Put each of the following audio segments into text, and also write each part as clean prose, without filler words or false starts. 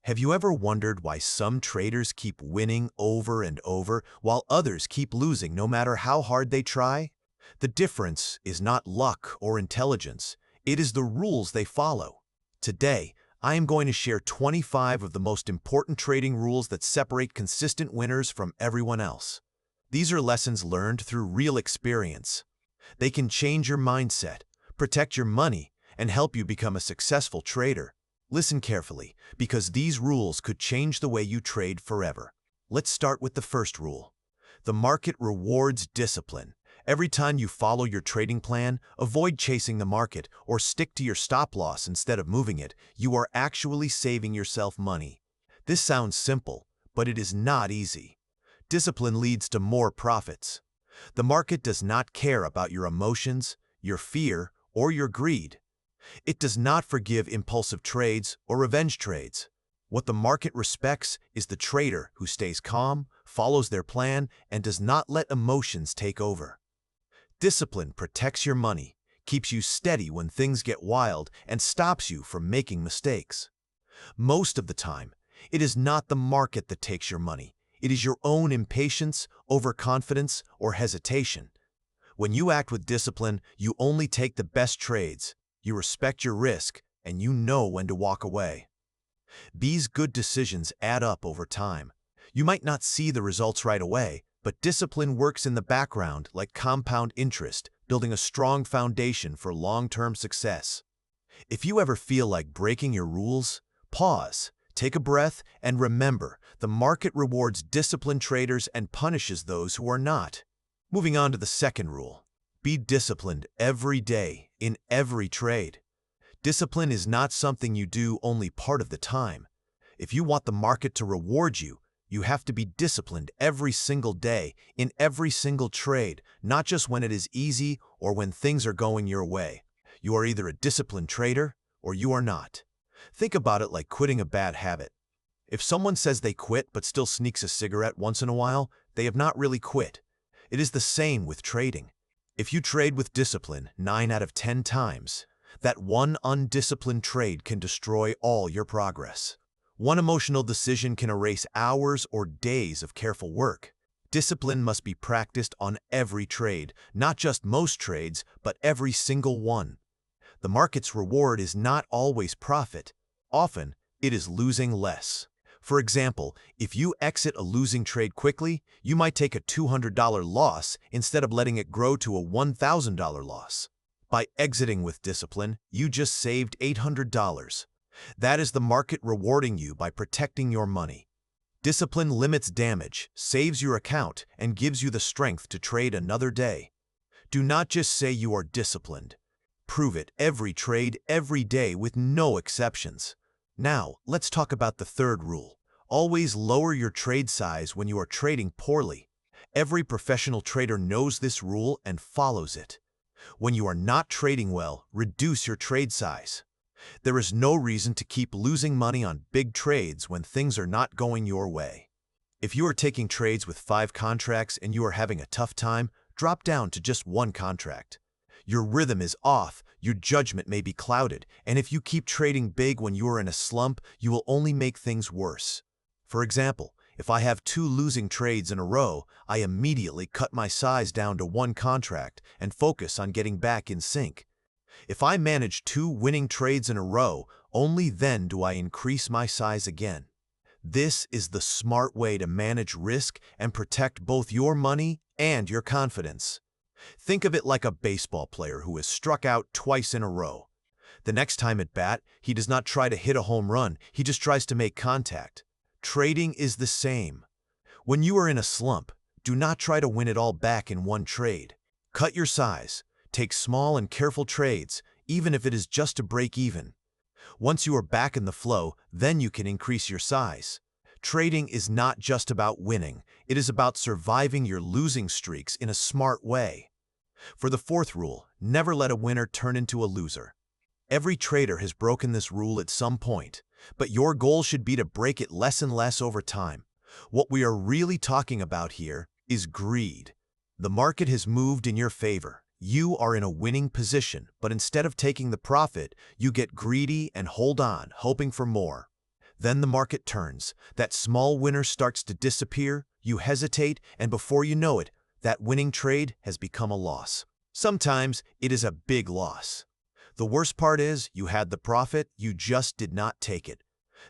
Have you ever wondered why some traders keep winning over and over while others keep losing no matter how hard they try? The difference is not luck or intelligence, it is the rules they follow. Today, I am going to share 25 of the most important trading rules that separate consistent winners from everyone else. These are lessons learned through real experience. They can change your mindset, protect your money, and help you become a successful trader. Listen carefully, because these rules could change the way you trade forever. Let's start with the first rule. The market rewards discipline. Every time you follow your trading plan, avoid chasing the market, or stick to your stop loss instead of moving it, you are actually saving yourself money. This sounds simple, but it is not easy. Discipline leads to more profits. The market does not care about your emotions, your fear, or your greed. It does not forgive impulsive trades or revenge trades. What the market respects is the trader who stays calm, follows their plan, and does not let emotions take over. Discipline protects your money, keeps you steady when things get wild, and stops you from making mistakes. Most of the time, it is not the market that takes your money. It is your own impatience, overconfidence, or hesitation. When you act with discipline, you only take the best trades. You respect your risk, and you know when to walk away. These good decisions add up over time. You might not see the results right away, but discipline works in the background like compound interest, building a strong foundation for long-term success. If you ever feel like breaking your rules, pause, take a breath, and remember, the market rewards disciplined traders and punishes those who are not. Moving on to the second rule. Be disciplined every day, in every trade. Discipline is not something you do only part of the time. If you want the market to reward you, you have to be disciplined every single day, in every single trade, not just when it is easy or when things are going your way. You are either a disciplined trader or you are not. Think about it like quitting a bad habit. If someone says they quit but still sneaks a cigarette once in a while, they have not really quit. It is the same with trading. If you trade with discipline 9 out of 10 times, that one undisciplined trade can destroy all your progress. One emotional decision can erase hours or days of careful work. Discipline must be practiced on every trade, not just most trades, but every single one. The market's reward is not always profit. Often, it is losing less. For example, if you exit a losing trade quickly, you might take a $200 loss instead of letting it grow to a $1,000 loss. By exiting with discipline, you just saved $800. That is the market rewarding you by protecting your money. Discipline limits damage, saves your account, and gives you the strength to trade another day. Do not just say you are disciplined. Prove it every trade, every day, with no exceptions. Now, let's talk about the third rule. Always lower your trade size when you are trading poorly. Every professional trader knows this rule and follows it. When you are not trading well, reduce your trade size. There is no reason to keep losing money on big trades when things are not going your way. If you are taking trades with 5 contracts and you are having a tough time, drop down to just 1 contract. Your rhythm is off, your judgment may be clouded, and if you keep trading big when you are in a slump, you will only make things worse. For example, if I have 2 losing trades in a row, I immediately cut my size down to 1 contract and focus on getting back in sync. If I manage 2 winning trades in a row, only then do I increase my size again. This is the smart way to manage risk and protect both your money and your confidence. Think of it like a baseball player who has struck out twice in a row. The next time at bat, he does not try to hit a home run, he just tries to make contact. Trading is the same. When you are in a slump, do not try to win it all back in one trade. Cut your size. Take small and careful trades, even if it is just to break even. Once you are back in the flow, then you can increase your size. Trading is not just about winning, it is about surviving your losing streaks in a smart way. For the fourth rule, never let a winner turn into a loser. Every trader has broken this rule at some point, but your goal should be to break it less and less over time. What we are really talking about here is greed. The market has moved in your favor. You are in a winning position, but instead of taking the profit, you get greedy and hold on, hoping for more. Then the market turns. That small winner starts to disappear, you hesitate, and before you know it, that winning trade has become a loss. Sometimes it is a big loss. The worst part is you had the profit, you just did not take it.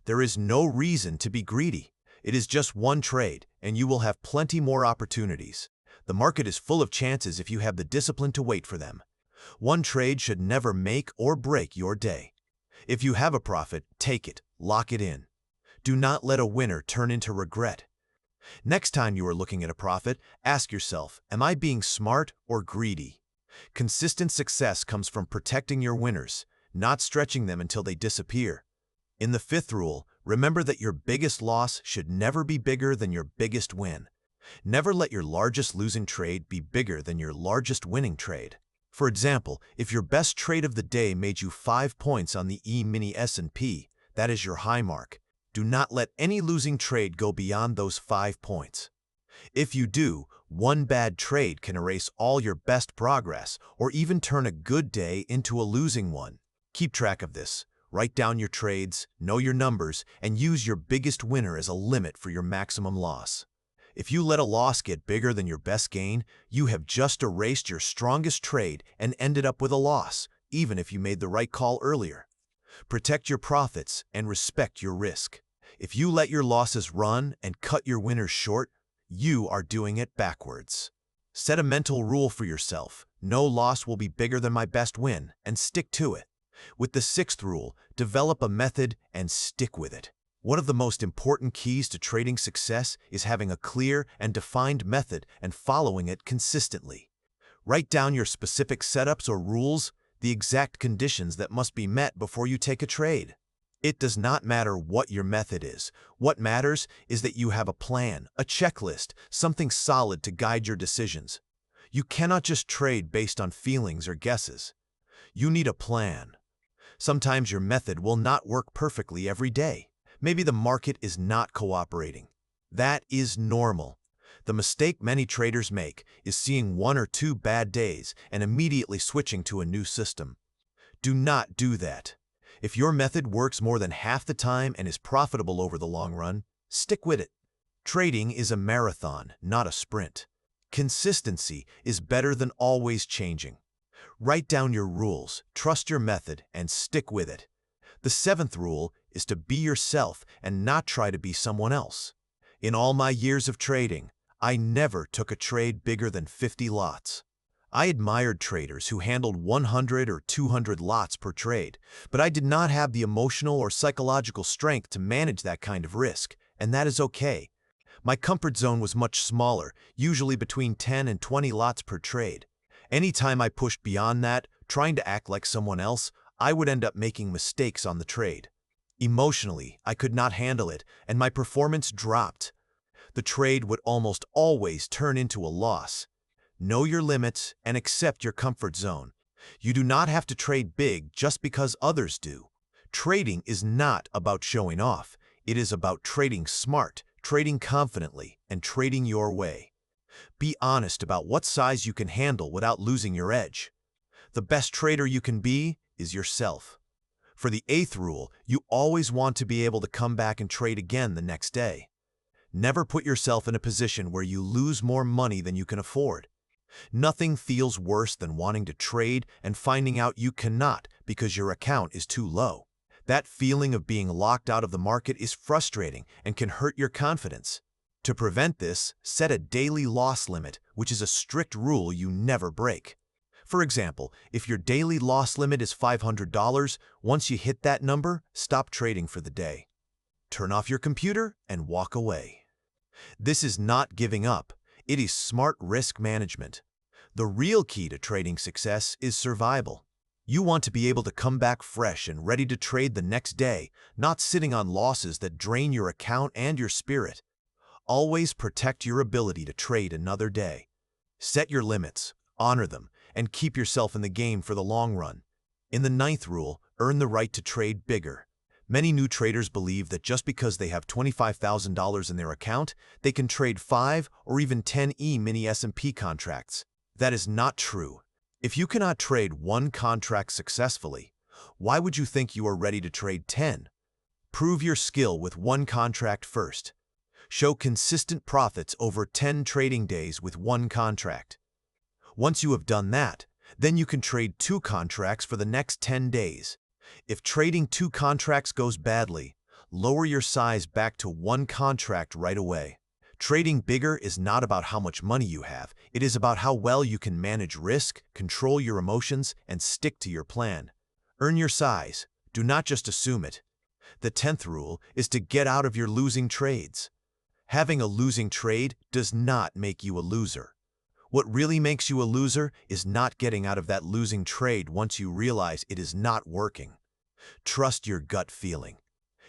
There is no reason to be greedy. It is just one trade, and you will have plenty more opportunities. The market is full of chances if you have the discipline to wait for them. One trade should never make or break your day. If you have a profit, take it, lock it in. Do not let a winner turn into regret. Next time you are looking at a profit, ask yourself, am I being smart or greedy? Consistent success comes from protecting your winners, not stretching them until they disappear. In the fifth rule, remember that your biggest loss should never be bigger than your biggest win. Never let your largest losing trade be bigger than your largest winning trade. For example, if your best trade of the day made you 5 points on the E-mini S&P, that is your high mark. Do not let any losing trade go beyond those 5 points. If you do, one bad trade can erase all your best progress or even turn a good day into a losing one. Keep track of this. Write down your trades, know your numbers, and use your biggest winner as a limit for your maximum loss. If you let a loss get bigger than your best gain, you have just erased your strongest trade and ended up with a loss, even if you made the right call earlier. Protect your profits and respect your risk. If you let your losses run and cut your winners short, you are doing it backwards. Set a mental rule for yourself. No loss will be bigger than my best win, and stick to it. With the sixth rule, develop a method and stick with it. One of the most important keys to trading success is having a clear and defined method and following it consistently. Write down your specific setups or rules, the exact conditions that must be met before you take a trade. It does not matter what your method is. What matters is that you have a plan, a checklist, something solid to guide your decisions. You cannot just trade based on feelings or guesses. You need a plan. Sometimes your method will not work perfectly every day. Maybe the market is not cooperating. That is normal. The mistake many traders make is seeing 1 or 2 bad days and immediately switching to a new system. Do not do that. If your method works more than half the time and is profitable over the long run, stick with it. Trading is a marathon, not a sprint. Consistency is better than always changing. Write down your rules, trust your method, and stick with it. The seventh rule is to be yourself and not try to be someone else. In all my years of trading, I never took a trade bigger than 50 lots. I admired traders who handled 100 or 200 lots per trade, but I did not have the emotional or psychological strength to manage that kind of risk, and that is okay. My comfort zone was much smaller, usually between 10 and 20 lots per trade. Anytime I pushed beyond that, trying to act like someone else, I would end up making mistakes on the trade. Emotionally, I could not handle it, and my performance dropped. The trade would almost always turn into a loss. Know your limits and accept your comfort zone. You do not have to trade big just because others do. Trading is not about showing off. It is about trading smart, trading confidently, and trading your way. Be honest about what size you can handle without losing your edge. The best trader you can be is yourself. For the eighth rule, you always want to be able to come back and trade again the next day. Never put yourself in a position where you lose more money than you can afford. Nothing feels worse than wanting to trade and finding out you cannot because your account is too low. That feeling of being locked out of the market is frustrating and can hurt your confidence. To prevent this, set a daily loss limit, which is a strict rule you never break. For example, if your daily loss limit is $500, once you hit that number, stop trading for the day. Turn off your computer and walk away. This is not giving up. It is smart risk management. The real key to trading success is survival. You want to be able to come back fresh and ready to trade the next day, not sitting on losses that drain your account and your spirit. Always protect your ability to trade another day. Set your limits, honor them, and keep yourself in the game for the long run. In the ninth rule, earn the right to trade bigger. Many new traders believe that just because they have $25,000 in their account, they can trade 5 or even 10 E-mini S&P contracts. That is not true. If you cannot trade 1 contract successfully, why would you think you are ready to trade 10? Prove your skill with one contract first. Show consistent profits over 10 trading days with one contract. Once you have done that, then you can trade 2 contracts for the next 10 days. If trading 2 contracts goes badly, lower your size back to 1 contract right away. Trading bigger is not about how much money you have. It is about how well you can manage risk, control your emotions, and stick to your plan. Earn your size. Do not just assume it. The 10th rule is to get out of your losing trades. Having a losing trade does not make you a loser. What really makes you a loser is not getting out of that losing trade once you realize it is not working. Trust your gut feeling.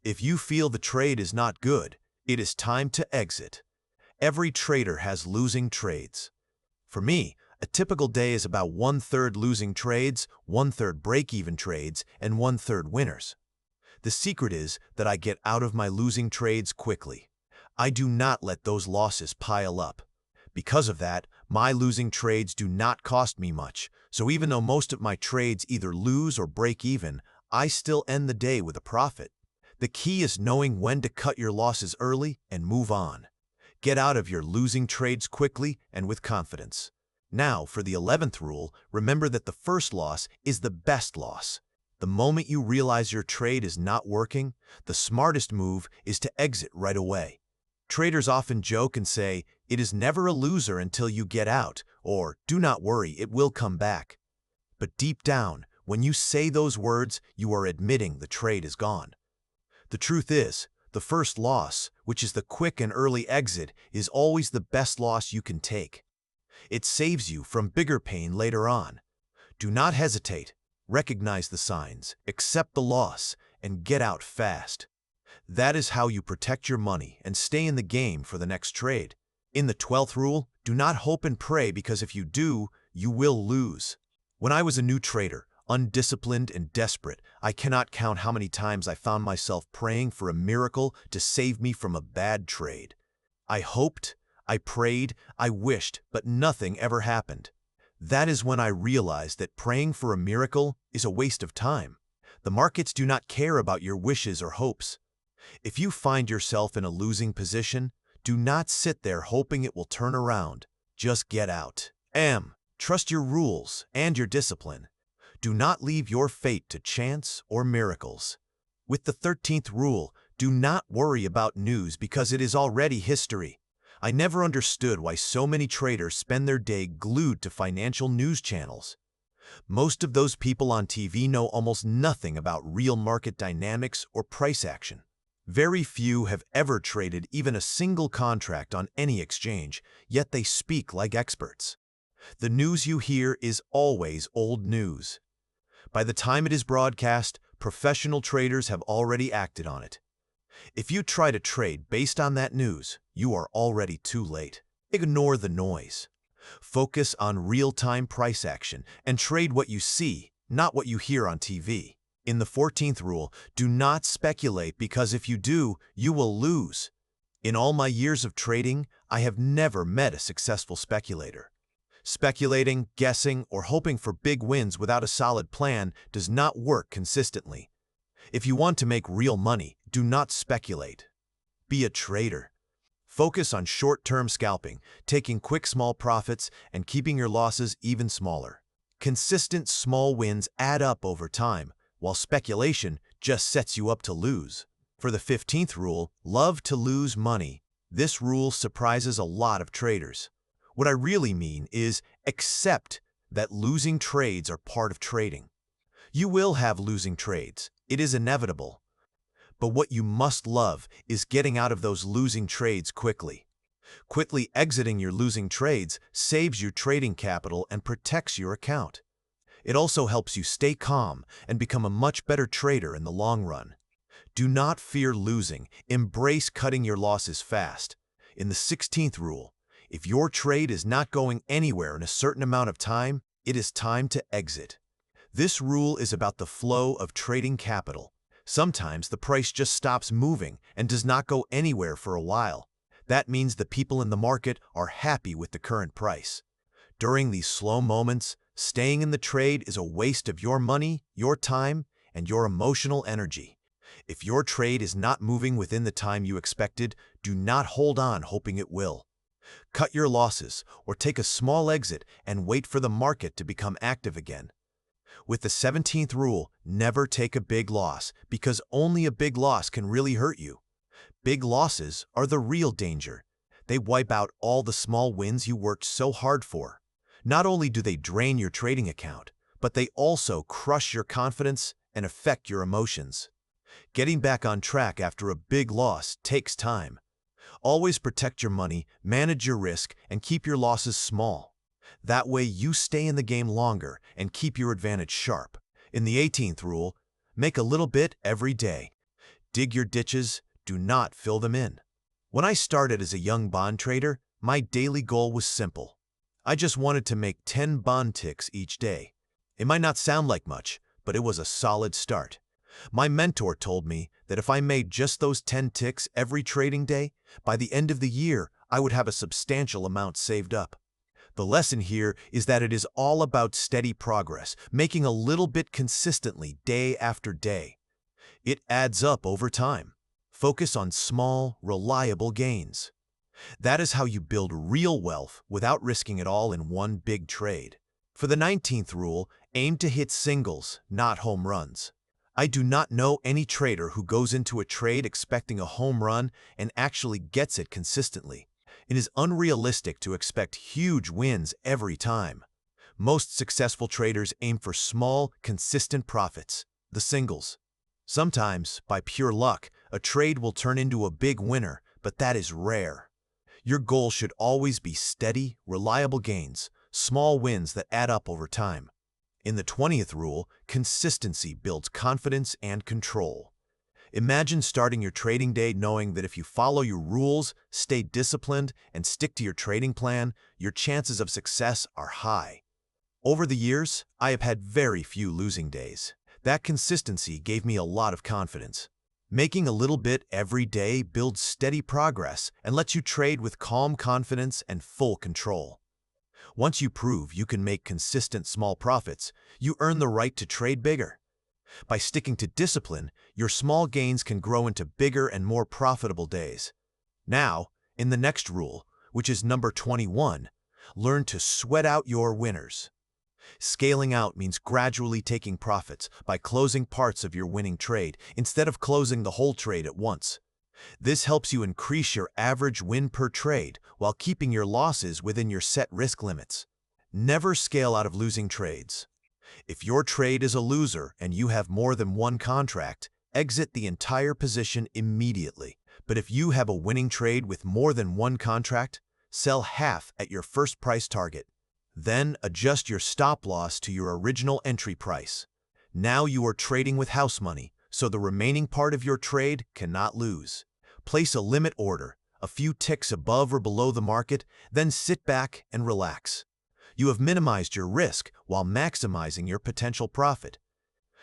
If you feel the trade is not good, it is time to exit. Every trader has losing trades. For me, a typical day is about 1/3 losing trades, 1/3 break-even trades, and 1/3 winners. The secret is that I get out of my losing trades quickly. I do not let those losses pile up. Because of that, my losing trades do not cost me much, so even though most of my trades either lose or break even, I still end the day with a profit. The key is knowing when to cut your losses early and move on. Get out of your losing trades quickly and with confidence. Now, for the 11th rule, remember that the first loss is the best loss. The moment you realize your trade is not working, the smartest move is to exit right away. Traders often joke and say, "It is never a loser until you get out," or "Do not worry, it will come back." But deep down, when you say those words, you are admitting the trade is gone. The truth is, the first loss, which is the quick and early exit, is always the best loss you can take. It saves you from bigger pain later on. Do not hesitate. Recognize the signs, accept the loss, and get out fast. That is how you protect your money and stay in the game for the next trade. In the 12th rule, do not hope and pray, because if you do, you will lose. When I was a new trader, undisciplined and desperate, I cannot count how many times I found myself praying for a miracle to save me from a bad trade. I hoped, I prayed, I wished, but nothing ever happened. That is when I realized that praying for a miracle is a waste of time. The markets do not care about your wishes or hopes. If you find yourself in a losing position, do not sit there hoping it will turn around. Just get out. Trust your rules and your discipline. Do not leave your fate to chance or miracles. With the 13th rule, do not worry about news because it is already history. I never understood why so many traders spend their day glued to financial news channels. Most of those people on TV know almost nothing about real market dynamics or price action. Very few have ever traded even a single contract on any exchange, yet they speak like experts. The news you hear is always old news. By the time it is broadcast, professional traders have already acted on it. If you try to trade based on that news, you are already too late. Ignore the noise. Focus on real-time price action and trade what you see, not what you hear on TV. In the 14th rule, do not speculate because if you do, you will lose. In all my years of trading, I have never met a successful speculator. Speculating, guessing, or hoping for big wins without a solid plan does not work consistently. If you want to make real money, do not speculate. Be a trader. Focus on short-term scalping, taking quick small profits, and keeping your losses even smaller. Consistent small wins add up over time, while speculation just sets you up to lose. For the 15th rule, love to lose money. This rule surprises a lot of traders. What I really mean is accept that losing trades are part of trading. You will have losing trades. It is inevitable. But what you must love is getting out of those losing trades quickly. Quickly exiting your losing trades saves you trading capital and protects your account. It also helps you stay calm and become a much better trader in the long run. Do not fear losing. Embrace cutting your losses fast. In the 16th rule, if your trade is not going anywhere in a certain amount of time, it is time to exit. This rule is about the flow of trading capital. Sometimes the price just stops moving and does not go anywhere for a while. That means the people in the market are happy with the current price. During these slow moments, staying in the trade is a waste of your money, your time, and your emotional energy. If your trade is not moving within the time you expected, do not hold on hoping it will. Cut your losses or take a small exit and wait for the market to become active again. With the 17th rule, never take a big loss, because only a big loss can really hurt you. Big losses are the real danger. They wipe out all the small wins you worked so hard for. Not only do they drain your trading account, but they also crush your confidence and affect your emotions. Getting back on track after a big loss takes time. Always protect your money, manage your risk, and keep your losses small. That way you stay in the game longer and keep your advantage sharp. In the 18th rule, make a little bit every day. Dig your ditches, do not fill them in. When I started as a young bond trader, my daily goal was simple. I just wanted to make 10 bond ticks each day. It might not sound like much, but it was a solid start. My mentor told me that if I made just those 10 ticks every trading day, by the end of the year, I would have a substantial amount saved up. The lesson here is that it is all about steady progress, making a little bit consistently day after day. It adds up over time. Focus on small, reliable gains. That is how you build real wealth without risking it all in one big trade. For the 19th rule, aim to hit singles, not home runs. I do not know any trader who goes into a trade expecting a home run and actually gets it consistently. It is unrealistic to expect huge wins every time. Most successful traders aim for small, consistent profits, the singles. Sometimes, by pure luck, a trade will turn into a big winner, but that is rare. Your goal should always be steady, reliable gains, small wins that add up over time. In the 20th rule, consistency builds confidence and control. Imagine starting your trading day knowing that if you follow your rules, stay disciplined, and stick to your trading plan, your chances of success are high. Over the years, I have had very few losing days. That consistency gave me a lot of confidence. Making a little bit every day builds steady progress and lets you trade with calm confidence and full control. Once you prove you can make consistent small profits, you earn the right to trade bigger. By sticking to discipline, your small gains can grow into bigger and more profitable days. Now, in the next rule, which is number 21, learn to sweat out your winners. Scaling out means gradually taking profits by closing parts of your winning trade instead of closing the whole trade at once. This helps you increase your average win per trade while keeping your losses within your set risk limits. Never scale out of losing trades. If your trade is a loser and you have more than one contract, exit the entire position immediately. But if you have a winning trade with more than one contract, sell half at your first price target. Then adjust your stop loss to your original entry price. Now you are trading with house money, so the remaining part of your trade cannot lose. Place a limit order, a few ticks above or below the market, then sit back and relax. You have minimized your risk while maximizing your potential profit.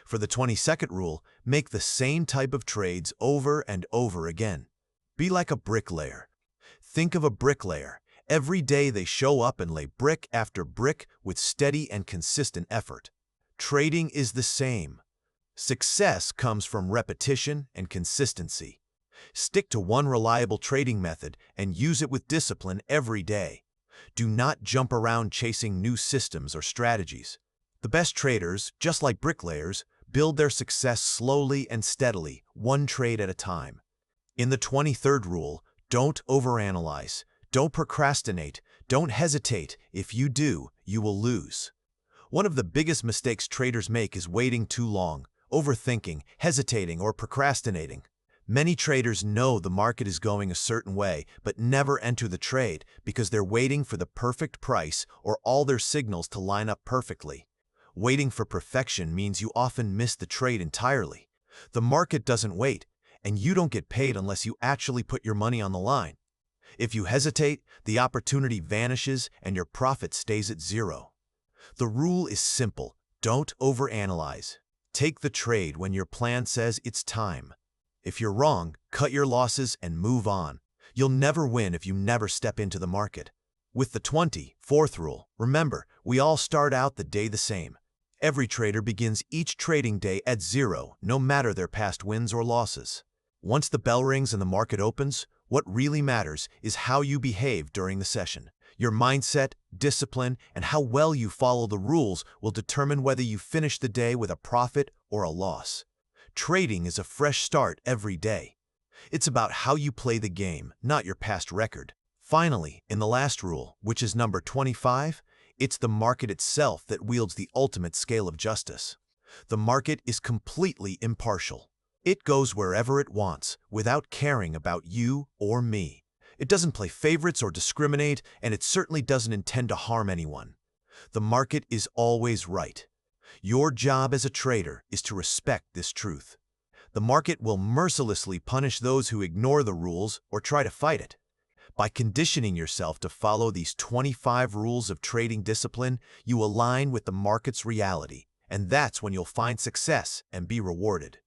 For the 22nd rule, make the same type of trades over and over again. Be like a bricklayer. Think of a bricklayer. Every day they show up and lay brick after brick with steady and consistent effort. Trading is the same. Success comes from repetition and consistency. Stick to one reliable trading method and use it with discipline every day. Do not jump around chasing new systems or strategies. The best traders, just like bricklayers, build their success slowly and steadily, one trade at a time. In the 23rd rule, don't overanalyze. Don't procrastinate. Don't hesitate. If you do, you will lose. One of the biggest mistakes traders make is waiting too long, overthinking, hesitating, or procrastinating. Many traders know the market is going a certain way, but never enter the trade because they're waiting for the perfect price or all their signals to line up perfectly. Waiting for perfection means you often miss the trade entirely. The market doesn't wait, and you don't get paid unless you actually put your money on the line. If you hesitate, the opportunity vanishes and your profit stays at zero. The rule is simple. Don't overanalyze. Take the trade when your plan says it's time. If you're wrong, cut your losses and move on. You'll never win if you never step into the market. With the 24th rule, remember, we all start out the day the same. Every trader begins each trading day at zero, no matter their past wins or losses. Once the bell rings and the market opens, what really matters is how you behave during the session. Your mindset, discipline, and how well you follow the rules will determine whether you finish the day with a profit or a loss. Trading is a fresh start every day. It's about how you play the game, not your past record. Finally, in the last rule, which is number 25, it's the market itself that wields the ultimate scale of justice. The market is completely impartial. It goes wherever it wants, without caring about you or me. It doesn't play favorites or discriminate, and it certainly doesn't intend to harm anyone. The market is always right. Your job as a trader is to respect this truth. The market will mercilessly punish those who ignore the rules or try to fight it. By conditioning yourself to follow these 25 rules of trading discipline, you align with the market's reality, and that's when you'll find success and be rewarded.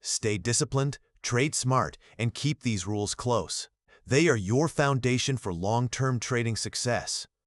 Stay disciplined, trade smart, and keep these rules close. They are your foundation for long-term trading success.